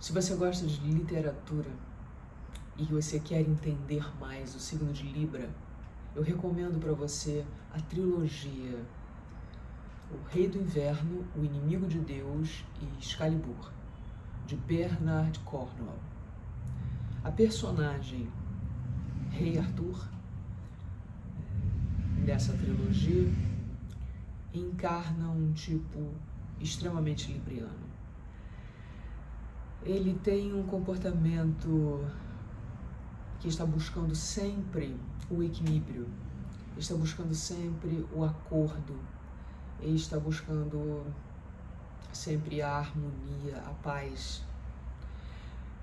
Se você gosta de literatura e que você quer entender mais o signo de Libra, eu recomendo para você a trilogia O Rei do Inverno, O Inimigo de Deus e Excalibur, de Bernard Cornwell. A personagem Rei Arthur, dessa trilogia, encarna um tipo extremamente libriano. Ele tem um comportamento que está buscando sempre o equilíbrio, está buscando sempre o acordo, está buscando sempre a harmonia, a paz.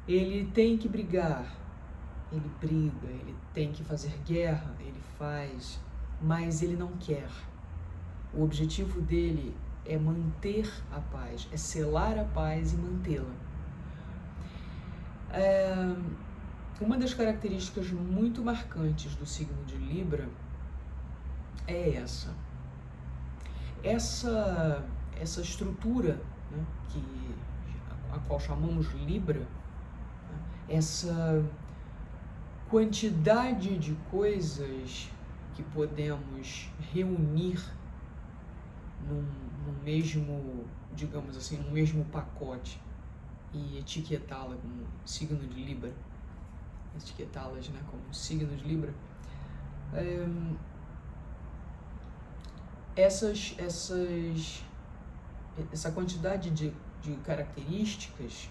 Ele tem que brigar, ele briga, ele tem que fazer guerra, ele faz, mas ele não quer. O objetivo dele é manter a paz, é selar a paz e mantê-la. Uma das características muito marcantes do signo de Libra é essa estrutura, né, a qual chamamos Libra, né, essa quantidade de coisas que podemos reunir num mesmo, digamos assim, num mesmo pacote e etiquetá-la como signo de Libra, etiquetá-las, né, como signo de Libra. Essa quantidade de características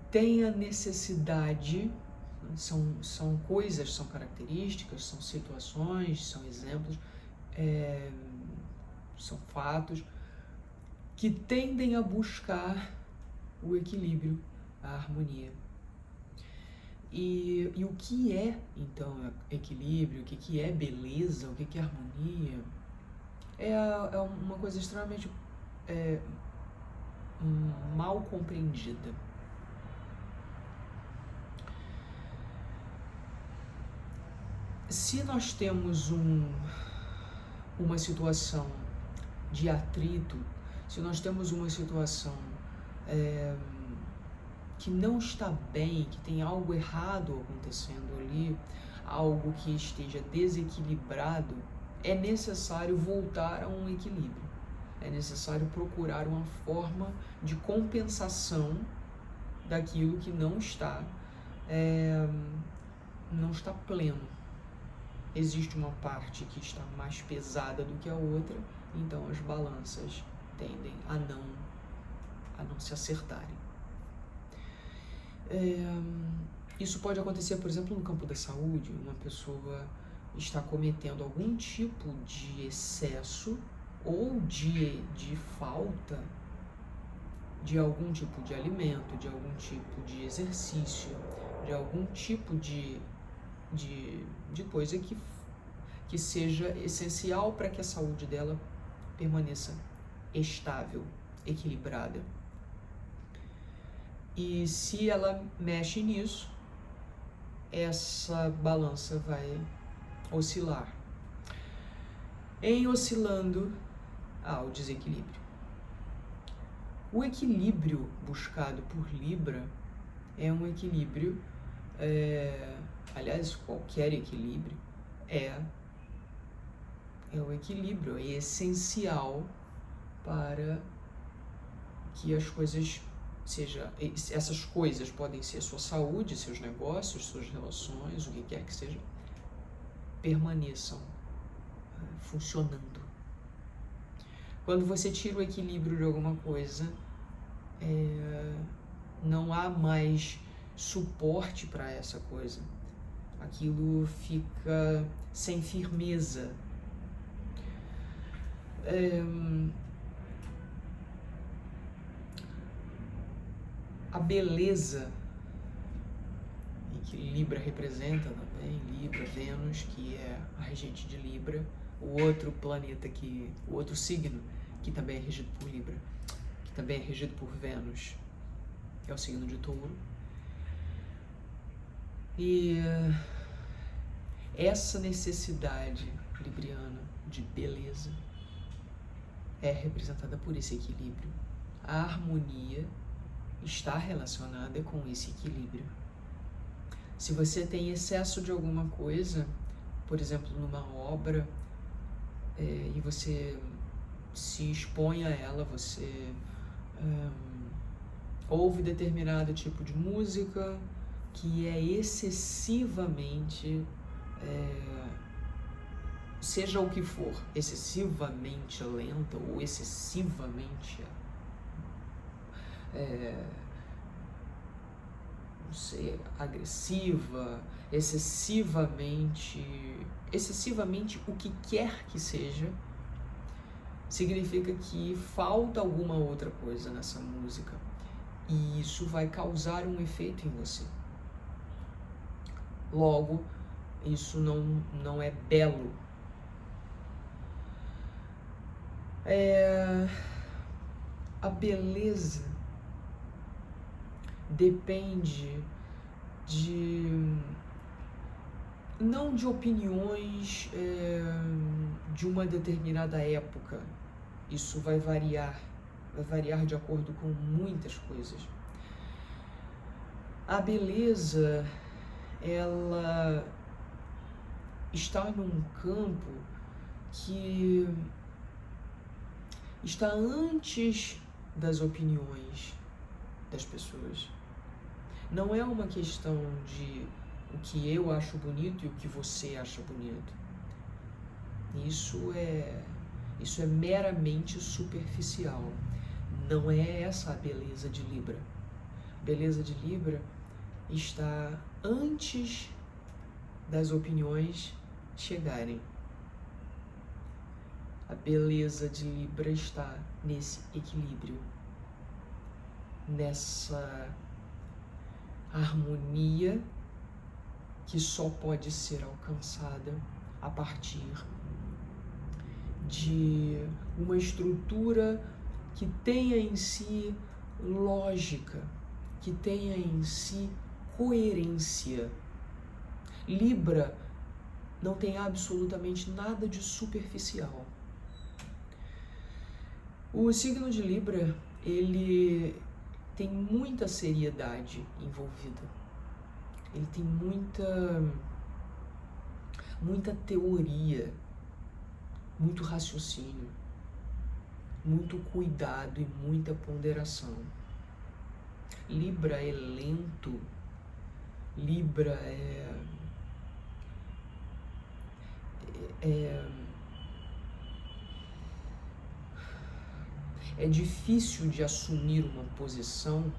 tem a necessidade, são coisas, são características, são situações, são exemplos, são fatos que tendem a buscar o equilíbrio, a harmonia. E o que é, então, equilíbrio, o que é beleza, o que é harmonia, é uma coisa extremamente mal compreendida. Se nós temos uma situação de atrito, se nós temos uma situação que não está bem, que tem algo errado acontecendo ali, algo que esteja desequilibrado, é necessário voltar a um equilíbrio. É necessário procurar uma forma de compensação daquilo que não está pleno. Existe uma parte que está mais pesada do que a outra, então as balanças tendem a não se acertarem. Isso pode acontecer, por exemplo, no campo da saúde. Uma pessoa está cometendo algum tipo de excesso ou de falta de algum tipo de alimento, de algum tipo de exercício, de algum tipo de coisa que seja essencial para que a saúde dela permaneça estável, equilibrada. E se ela mexe nisso, essa balança vai oscilar. Em oscilando, há o desequilíbrio. O equilíbrio buscado por Libra é um equilíbrio, aliás, qualquer equilíbrio é o equilíbrio, é essencial para que as coisas essas coisas podem ser sua saúde, seus negócios, suas relações, o que quer que seja, permaneçam funcionando. Quando você tira o equilíbrio de alguma coisa, não há mais suporte para essa coisa. Aquilo fica sem firmeza. A beleza, e que Libra representa também, Libra, Vênus, que é a regente de Libra, o outro planeta, o outro signo que também é regido por Libra, que também é regido por Vênus, é o signo de Touro. E essa necessidade libriana de beleza é representada por esse equilíbrio. A harmonia está relacionada com esse equilíbrio. Se você tem excesso de alguma coisa, por exemplo, numa obra, e você se expõe a ela, você ouve determinado tipo de música que é excessivamente, seja o que for, excessivamente lenta ou excessivamente não sei, agressiva, excessivamente o que quer que seja, significa que falta alguma outra coisa nessa música e isso vai causar um efeito em você. Logo, isso não é belo. A beleza depende não de opiniões de uma determinada época. Isso vai variar de acordo com muitas coisas. A beleza, ela está num campo que está antes das opiniões das pessoas. Não é uma questão de o que eu acho bonito e o que você acha bonito. Isso é meramente superficial. Não é essa a beleza de Libra. A beleza de Libra está antes das opiniões chegarem. A beleza de Libra está nesse equilíbrio, nessa harmonia que só pode ser alcançada a partir de uma estrutura que tenha em si lógica, que tenha em si coerência. Libra não tem absolutamente nada de superficial. O signo de Libra, ele tem muita seriedade envolvida. Ele tem muita teoria, muito raciocínio, muito cuidado e muita ponderação. Libra é lento. Libra é difícil de assumir uma posição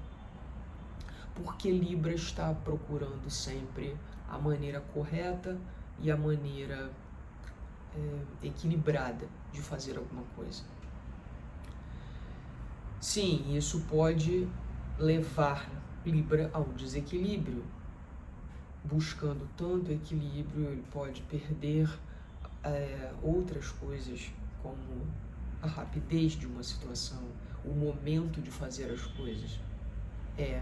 porque Libra está procurando sempre a maneira correta e a maneira equilibrada de fazer alguma coisa. Sim, isso pode levar Libra ao desequilíbrio. Buscando tanto equilíbrio, ele pode perder outras coisas, como a rapidez de uma situação, o momento de fazer as coisas. É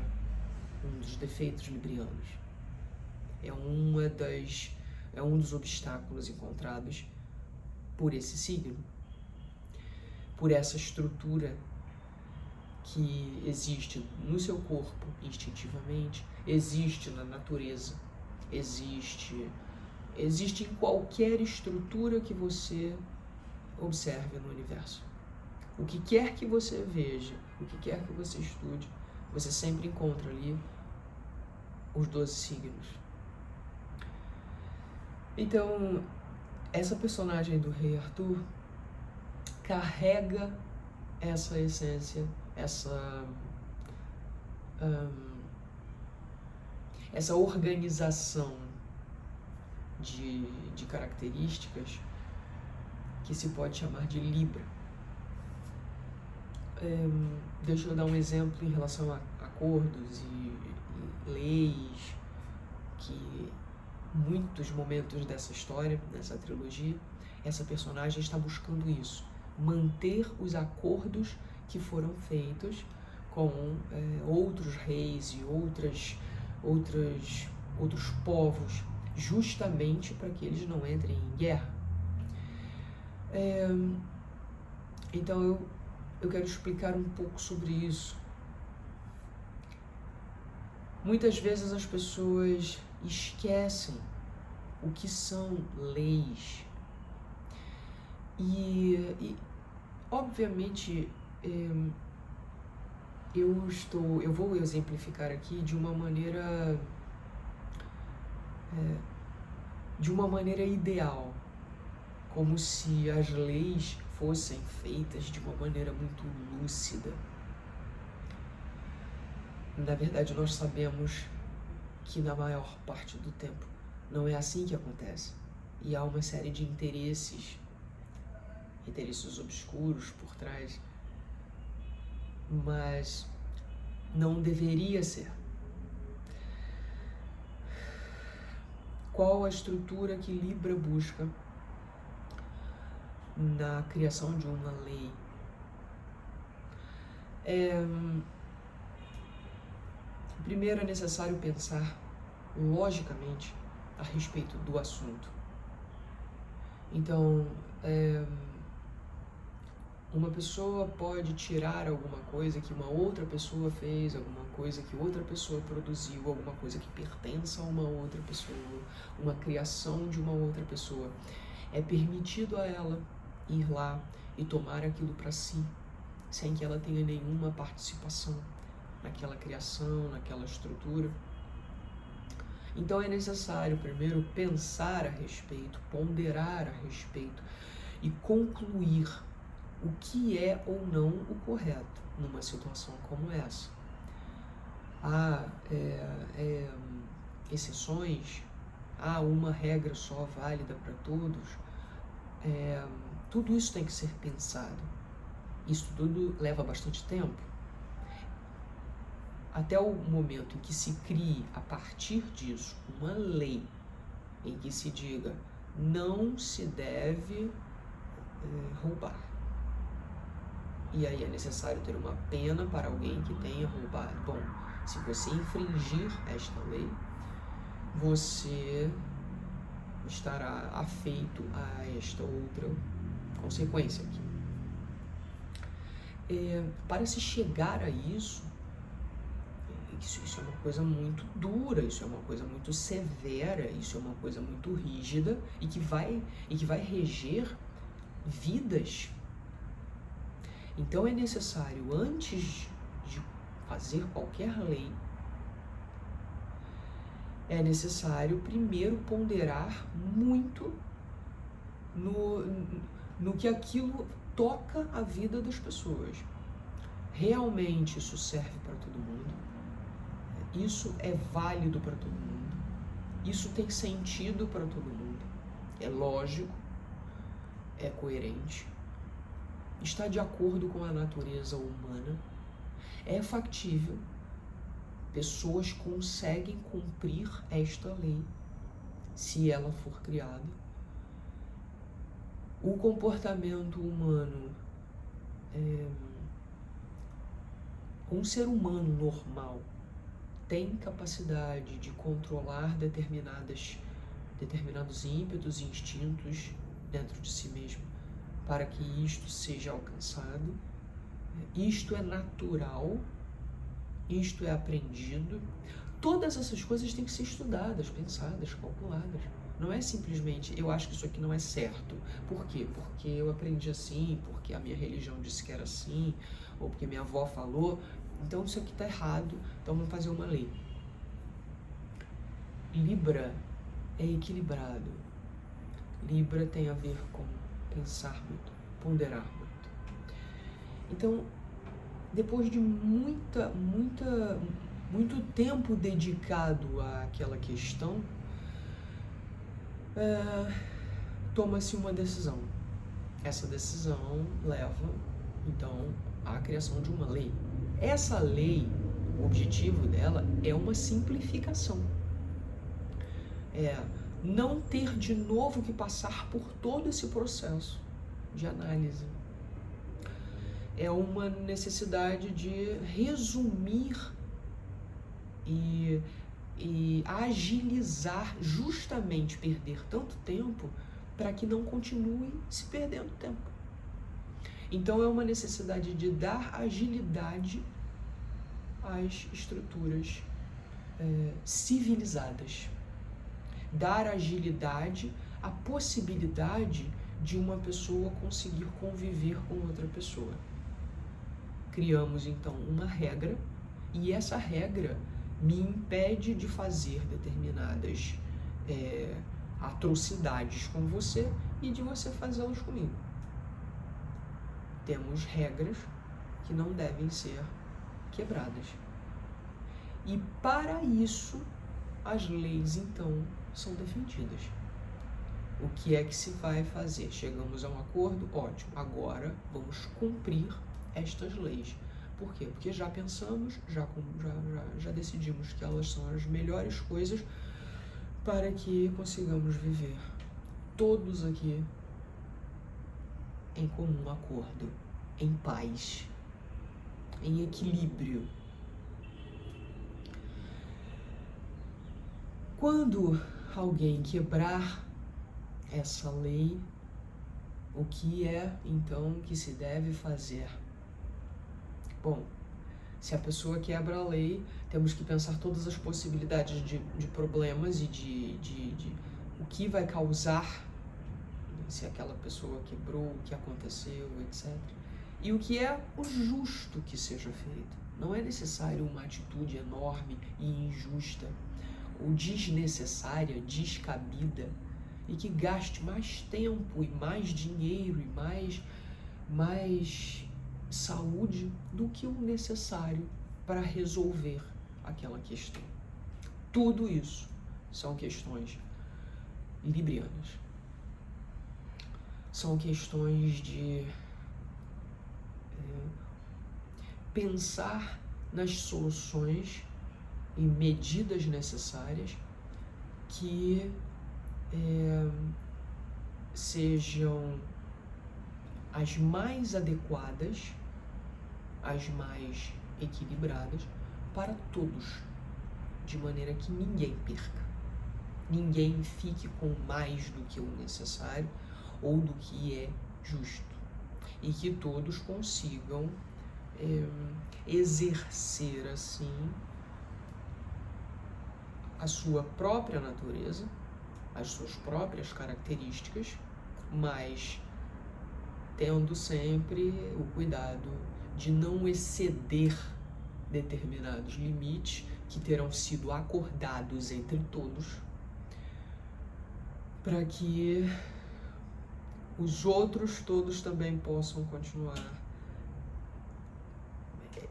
um dos defeitos librianos. É um dos obstáculos encontrados por esse signo, por essa estrutura que existe no seu corpo instintivamente, existe na natureza, existe em qualquer estrutura que você observe no universo. O que quer que você veja, o que quer que você estude, você sempre encontra ali os 12 signos. Então, essa personagem do Rei Arthur carrega essa essência, essa organização de características que se pode chamar de Libra. Deixa eu dar um exemplo em relação a acordos e leis, que muitos momentos dessa história, dessa trilogia, essa personagem está buscando isso, manter os acordos que foram feitos com outros reis e outros povos, justamente para que eles não entrem em guerra. Então eu quero explicar um pouco sobre isso. Muitas vezes as pessoas esquecem o que são leis. E obviamente, eu vou exemplificar aqui de uma maneira ideal, como se as leis fossem feitas de uma maneira muito lúcida. Na verdade, nós sabemos que na maior parte do tempo não é assim que acontece. E há uma série de interesses obscuros por trás, mas não deveria ser. Qual a estrutura que Libra busca na criação de uma lei? Primeiro é necessário pensar logicamente a respeito do assunto. Então, uma pessoa pode tirar alguma coisa que uma outra pessoa fez, alguma coisa que outra pessoa produziu, alguma coisa que pertence a uma outra pessoa, uma criação de uma outra pessoa. É permitido a ela ir lá e tomar aquilo para si, sem que ela tenha nenhuma participação naquela criação, naquela estrutura. Então é necessário primeiro pensar a respeito, ponderar a respeito e concluir o que é ou não o correto numa situação como essa. Há exceções, há uma regra só válida para todos. Tudo isso tem que ser pensado. Isso tudo leva bastante tempo. Até o momento em que se crie, a partir disso, uma lei em que se diga não se deve roubar. E aí é necessário ter uma pena para alguém que tenha roubado. Bom, se você infringir esta lei, você estará afeito a esta outra consequência aqui. Para se chegar a isso, isso é uma coisa muito dura, isso é uma coisa muito severa, isso é uma coisa muito rígida e que vai reger vidas. Então é necessário, antes de fazer qualquer lei, é necessário primeiro ponderar muito no que aquilo toca a vida das pessoas. Realmente isso serve para todo mundo? Isso é válido para todo mundo? Isso tem sentido para todo mundo? É lógico? É coerente? Está de acordo com a natureza humana? É factível? Pessoas conseguem cumprir esta lei se ela for criada? O comportamento humano, um ser humano normal tem capacidade de controlar determinados ímpetos e instintos dentro de si mesmo para que isto seja alcançado. Isto é natural, isto é aprendido. Todas essas coisas têm que ser estudadas, pensadas, calculadas. Não é simplesmente, eu acho que isso aqui não é certo. Por quê? Porque eu aprendi assim, porque a minha religião disse que era assim, ou porque minha avó falou. Então isso aqui está errado, então vamos fazer uma lei. Libra é equilibrado. Libra tem a ver com pensar muito, ponderar muito. Então, depois de muito tempo dedicado àquela questão, toma-se uma decisão. Essa decisão leva, então, à criação de uma lei. Essa lei, o objetivo dela é uma simplificação. Não ter de novo que passar por todo esse processo de análise. É uma necessidade de resumir e agilizar, justamente perder tanto tempo para que não continue se perdendo tempo. Então é uma necessidade de dar agilidade às estruturas civilizadas. Dar agilidade à possibilidade de uma pessoa conseguir conviver com outra pessoa. Criamos então uma regra, e essa regra me impede de fazer determinadas atrocidades com você e de você fazê-las comigo. Temos regras que não devem ser quebradas. E para isso, as leis então são defendidas. O que é que se vai fazer? Chegamos a um acordo? Ótimo. Agora vamos cumprir estas leis. Por quê? Porque já pensamos, já decidimos que elas são as melhores coisas para que consigamos viver todos aqui em comum acordo, em paz, em equilíbrio. Quando alguém quebrar essa lei, o que é então que se deve fazer? Bom, se a pessoa quebra a lei, temos que pensar todas as possibilidades de problemas e de o que vai causar, se aquela pessoa quebrou, o que aconteceu, etc. E o que é o justo que seja feito. Não é necessário uma atitude enorme e injusta, ou desnecessária, descabida, e que gaste mais tempo e mais dinheiro e mais saúde do que o necessário para resolver aquela questão. Tudo isso são questões librianas. São questões de pensar nas soluções e medidas necessárias que sejam as mais adequadas, as mais equilibradas para todos, de maneira que ninguém perca, ninguém fique com mais do que o necessário ou do que é justo, e que todos consigam exercer assim a sua própria natureza, as suas próprias características, mas tendo sempre o cuidado de não exceder determinados limites que terão sido acordados entre todos, para que os outros todos também possam continuar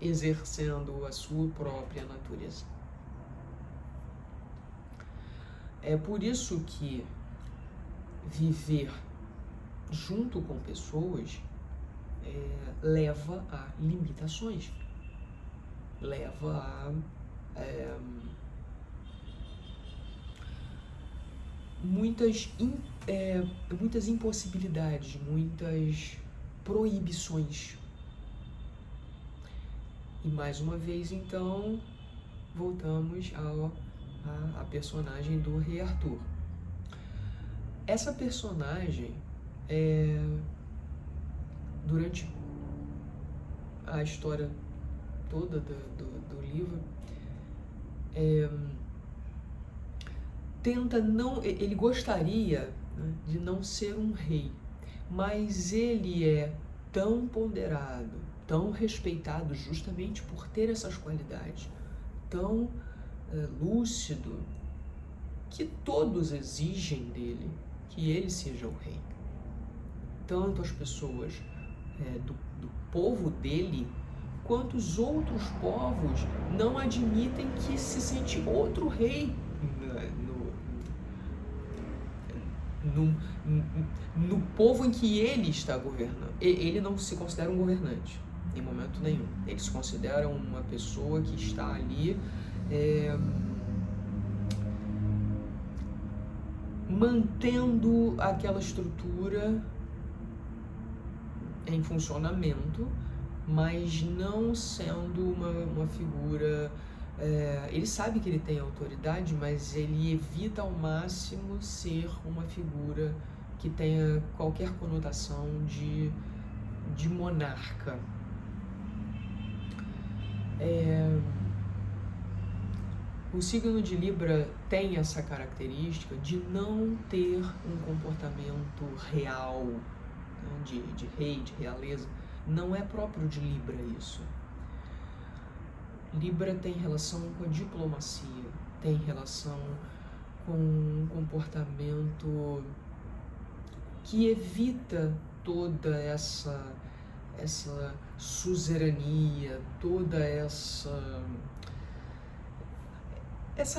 exercendo a sua própria natureza. É por isso que viver junto com pessoas leva a limitações, leva a muitas impossibilidades, muitas proibições. E mais uma vez, então, voltamos a personagem do Rei Arthur. Essa personagem, durante a história toda do livro, ele gostaria, né, de não ser um rei, mas ele é tão ponderado, tão respeitado justamente por ter essas qualidades, tão lúcido, que todos exigem dele que ele seja o rei. Tanto as pessoas do povo dele, quanto os outros povos não admitem que se sente outro rei no povo em que ele está governando. Ele não se considera um governante em momento nenhum. Ele se considera uma pessoa que está ali mantendo aquela estrutura em funcionamento, mas não sendo uma figura... ele sabe que ele tem autoridade, mas ele evita ao máximo ser uma figura que tenha qualquer conotação de de monarca. O signo de Libra tem essa característica de não ter um comportamento real, né, de rei, de realeza. Não é próprio de Libra isso. Libra tem relação com a diplomacia, tem relação com um comportamento que evita toda essa suzerania, toda essa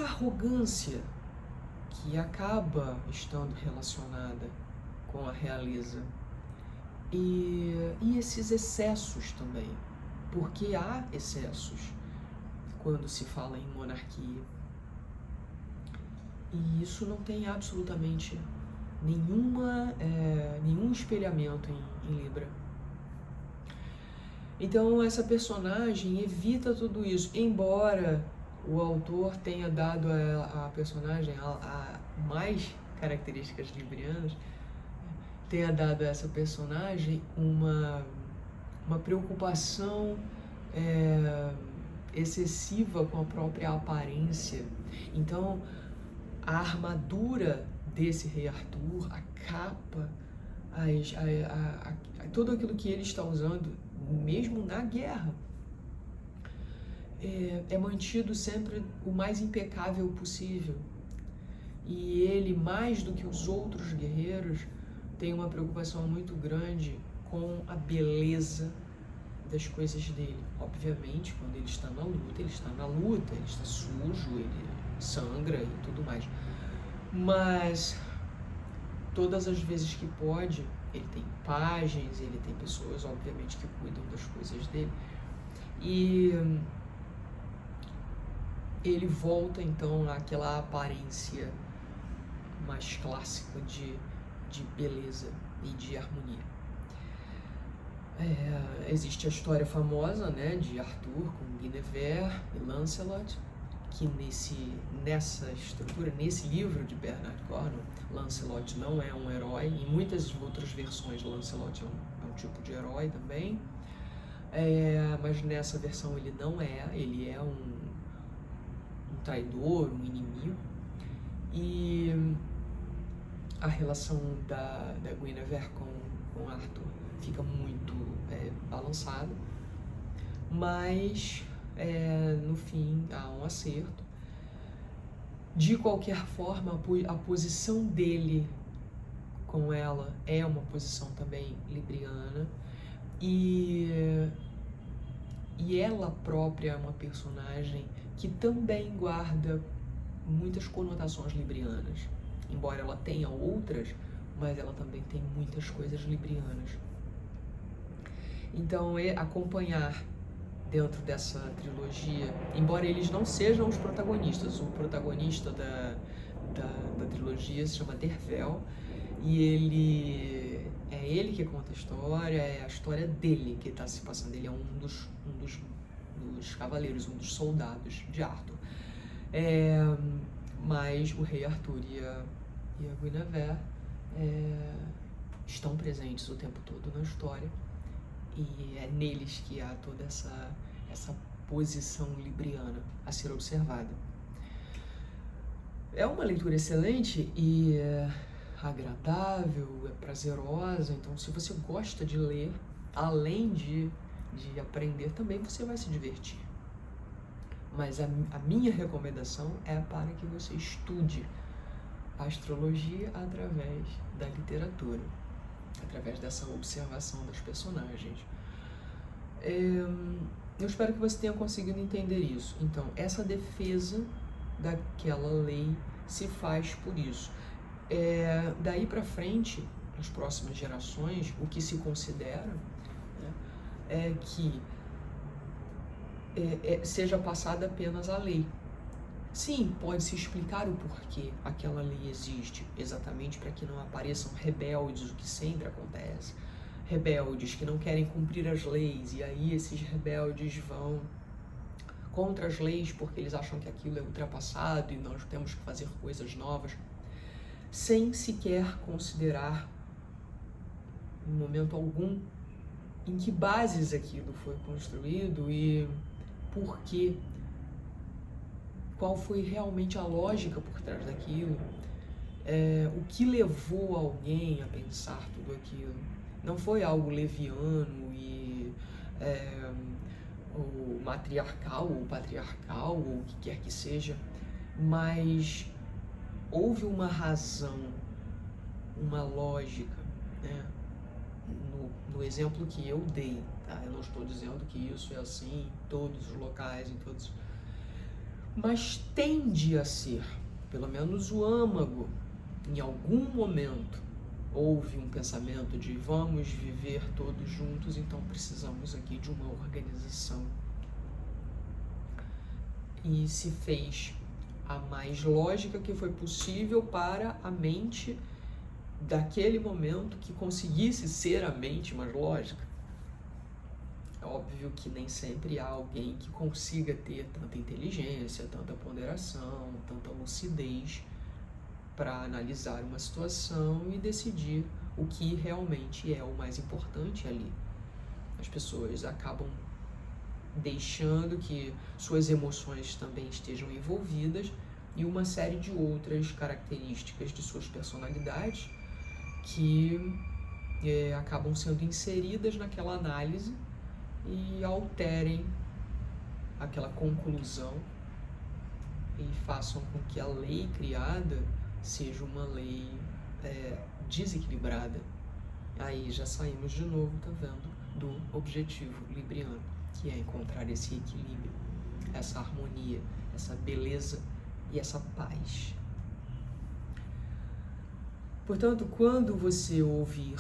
arrogância que acaba estando relacionada com a realeza. E esses excessos também, porque há excessos quando se fala em monarquia. E isso não tem absolutamente nenhum espelhamento em Libra. Então essa personagem evita tudo isso, embora o autor tenha dado a personagem a mais características librianas, tenha dado a essa personagem uma preocupação excessiva com a própria aparência. Então a armadura desse rei Arthur, a capa, tudo aquilo que ele está usando, mesmo na guerra, é mantido sempre o mais impecável possível. E ele, mais do que os outros guerreiros, tem uma preocupação muito grande com a beleza das coisas dele. Obviamente, quando ele está na luta, ele está sujo, ele sangra e tudo mais. Mas todas as vezes que pode, ele tem pajens, ele tem pessoas, obviamente, que cuidam das coisas dele. E ele volta, então, àquela aparência mais clássica de beleza e de harmonia. Existe a história famosa, né, de Arthur com Guinevere e Lancelot, que nessa estrutura, nesse livro de Bernard Cornwell, Lancelot não é um herói. Em muitas outras versões, Lancelot é um tipo de herói também, mas nessa versão ele não é, ele é um traidor, um inimigo. E a relação da Guinevere com Arthur fica muito balançada, mas no fim há um acerto. De qualquer forma, a posição dele com ela é uma posição também libriana, e ela própria é uma personagem que também guarda muitas conotações librianas, embora ela tenha outras, mas ela também tem muitas coisas librianas. Então, acompanhar dentro dessa trilogia, embora eles não sejam os protagonistas, o protagonista da trilogia se chama Dervel, e ele que conta a história, é a história dele que está se passando. Ele é um dos cavaleiros, um dos soldados de Arthur. Mas o rei Arthur e a Guinevere estão presentes o tempo todo na história, e é neles que há toda essa posição libriana a ser observada. É uma leitura excelente e agradável, é prazerosa. Então, se você gosta de ler, além de aprender, também você vai se divertir. Mas a minha recomendação é para que você estude a astrologia através da literatura, através dessa observação das personagens. Eu espero que você tenha conseguido entender isso. Então, essa defesa daquela lei se faz por isso. Daí para frente, nas próximas gerações, o que se considera, né, é que seja passada apenas a lei. Sim, pode-se explicar o porquê aquela lei existe, exatamente para que não apareçam rebeldes, o que sempre acontece. Rebeldes que não querem cumprir as leis, e aí esses rebeldes vão contra as leis porque eles acham que aquilo é ultrapassado e nós temos que fazer coisas novas, sem sequer considerar, em momento algum, em que bases aquilo foi construído e por quê, qual foi realmente a lógica por trás daquilo, o que levou alguém a pensar tudo aquilo. Não foi algo leviano e ou matriarcal ou patriarcal ou o que quer que seja, mas houve uma razão, uma lógica, né? No exemplo que eu dei, tá? Eu não estou dizendo que isso é assim em todos os locais, em todos, mas tende a ser, pelo menos o âmago, em algum momento houve um pensamento de vamos viver todos juntos, então precisamos aqui de uma organização. E se fez a mais lógica que foi possível para a mente daquele momento que conseguisse ser a mente mais lógica. É óbvio que nem sempre há alguém que consiga ter tanta inteligência, tanta ponderação, tanta lucidez para analisar uma situação e decidir o que realmente é o mais importante ali. As pessoas acabam deixando que suas emoções também estejam envolvidas e uma série de outras características de suas personalidades que acabam sendo inseridas naquela análise e alterem aquela conclusão e façam com que a lei criada seja uma lei desequilibrada. Aí já saímos de novo, tá vendo, do objetivo libriano, que é encontrar esse equilíbrio, essa harmonia, essa beleza e essa paz. Portanto, quando você ouvir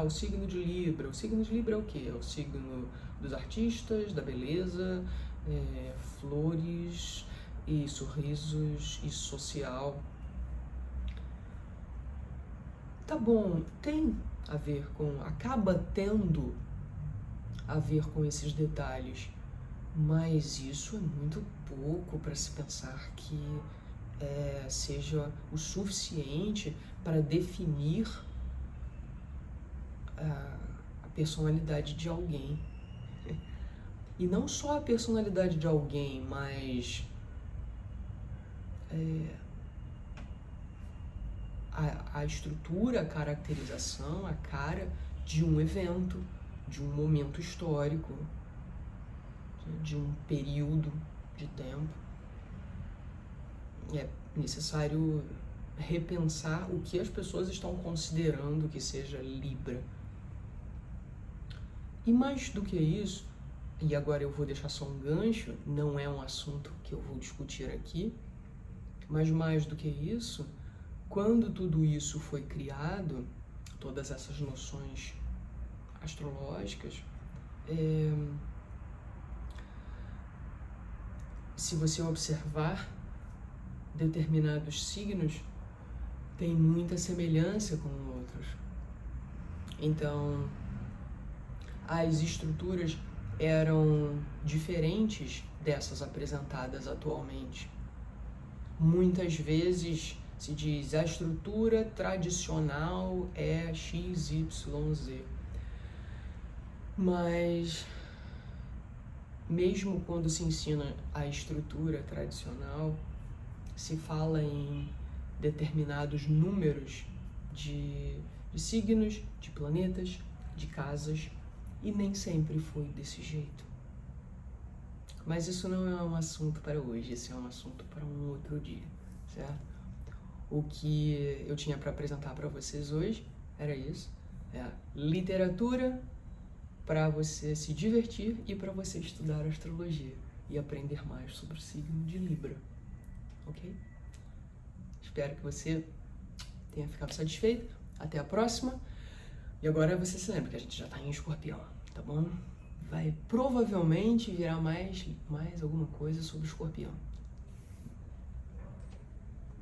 o signo de Libra, o signo de Libra é o quê? É o signo dos artistas, da beleza, flores e sorrisos e social. Tá bom, tem a ver com, acaba tendo a ver com esses detalhes, mas isso é muito pouco para se pensar que seja o suficiente para definir a personalidade de alguém. E não só a personalidade de alguém, mas a estrutura, a caracterização, a cara de um evento, de um momento histórico, de um período de tempo. É necessário repensar o que as pessoas estão considerando que seja Libra. E mais do que isso, e agora eu vou deixar só um gancho, não é um assunto que eu vou discutir aqui, mas mais do que isso, quando tudo isso foi criado, todas essas noções astrológicas, se você observar, determinados signos têm muita semelhança com outros. Então, as estruturas eram diferentes dessas apresentadas atualmente. Muitas vezes se diz a estrutura tradicional é XYZ. Mas mesmo quando se ensina a estrutura tradicional, se fala em determinados números de signos, de planetas, de casas, e nem sempre foi desse jeito. Mas isso não é um assunto para hoje, esse é um assunto para um outro dia, certo? O que eu tinha para apresentar para vocês hoje era isso, literatura para você se divertir e para você estudar astrologia e aprender mais sobre o signo de Libra, ok? Espero que você tenha ficado satisfeito. Até a próxima. E agora você se lembra que a gente já está em Escorpião, tá bom? Vai provavelmente virar mais alguma coisa sobre o Escorpião.